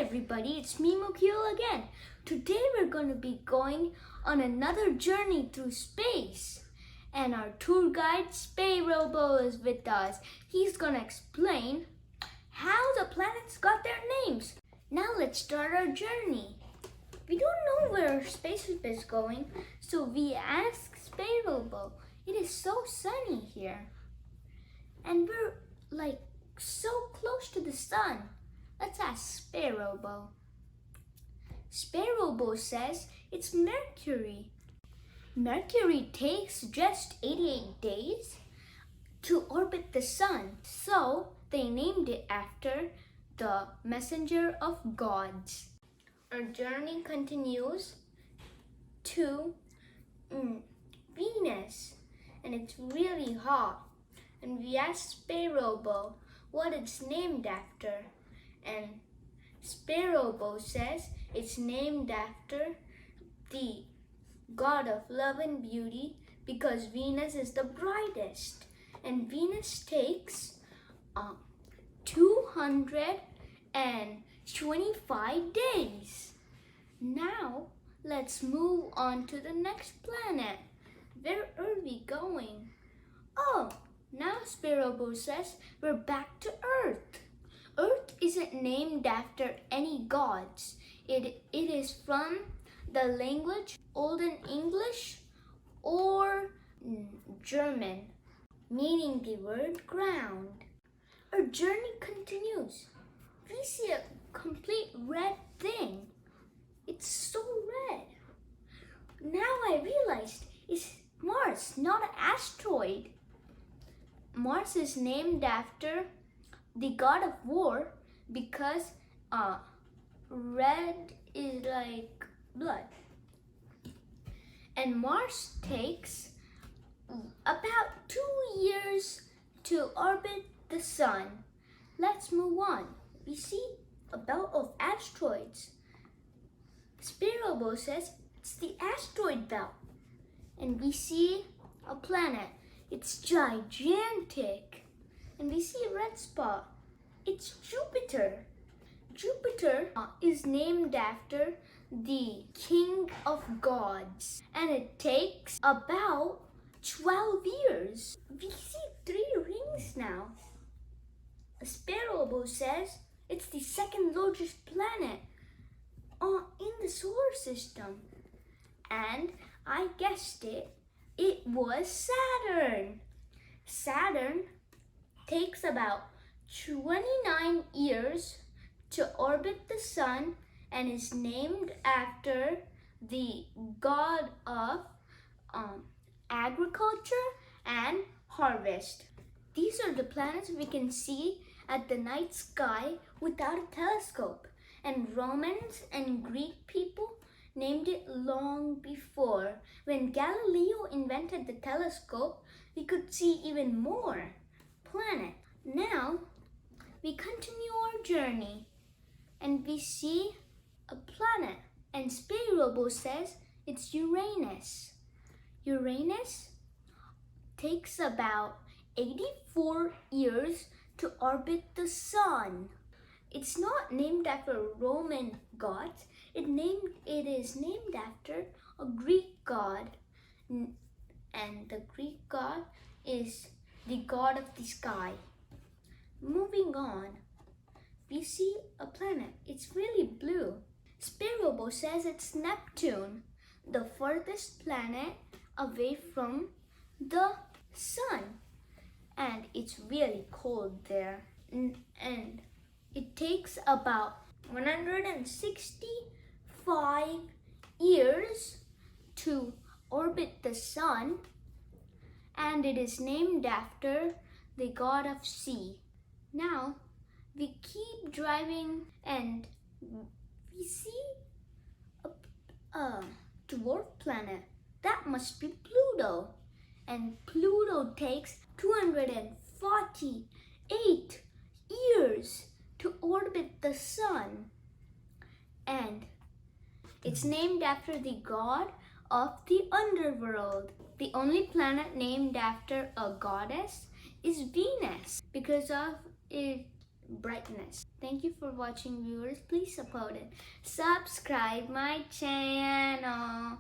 everybody, it's me Mukil again. Today we're going to be going on another journey through space. And our tour guide Spay Robo is with us. He's going to explain how the planets got their names. Now let's start our journey. We don't know where our spaceship is going, so we ask Spay Robo. It is so sunny here. And we're like so close to the sun. Let's ask Spay Robo. Spay Robo says it's Mercury. Mercury takes just 88 days to orbit the sun, so they named it after the messenger of gods. Our journey continues to Venus, and it's really hot. And we asked Spay Robo what it's named after, and Spay Robo says it's named after the god of love and beauty because Venus is the brightest, and Venus takes 225 days. Now let's move on to the next planet. Where are we going? Oh, now Spay Robo says we're back to Earth. Earth isn't named after any gods. It is from the language Olden English or German, meaning the word ground. Our journey continues. We see a complete red thing. It's so red. Now I realized it's Mars, not an asteroid. Mars is named after the god of war because red is like blood. And Mars takes about 2 years to orbit the sun. Let's move on. We see a belt of asteroids. Spay Robo says it's the asteroid belt. And we see a planet. It's gigantic. And we see a red spot. It's Jupiter. Jupiter is named after the king of gods. And it takes about 12 years. We see 3 rings now. Spay Robo says it's the second largest planet in the solar system. And I guessed it. It was Saturn. Saturn takes about 29 years to orbit the sun and is named after the god of agriculture and harvest. These are the planets we can see at the night sky without a telescope. And Romans and Greek people named it long before. When Galileo invented the telescope, we could see even more planets. Now, we continue our journey and we see a planet. And Spay Robo says it's Uranus. Uranus takes about 84 years to orbit the sun. It's not named after Roman gods. It is named after a Greek god, and the Greek god is the god of the sky. Moving on, we see a planet. It's really blue. Spay Robo says it's Neptune, the farthest planet away from the sun, and it's really cold there. And it takes about 165 years to orbit the sun, and it is named after the god of sea. Now we keep driving and we see a dwarf planet. That must be Pluto. And Pluto takes 248 years to orbit the sun. And it's named after the god of the underworld. The only planet named after a goddess is Venus because of it brightness. Thank you for watching, viewers. Please support it. Subscribe my channel.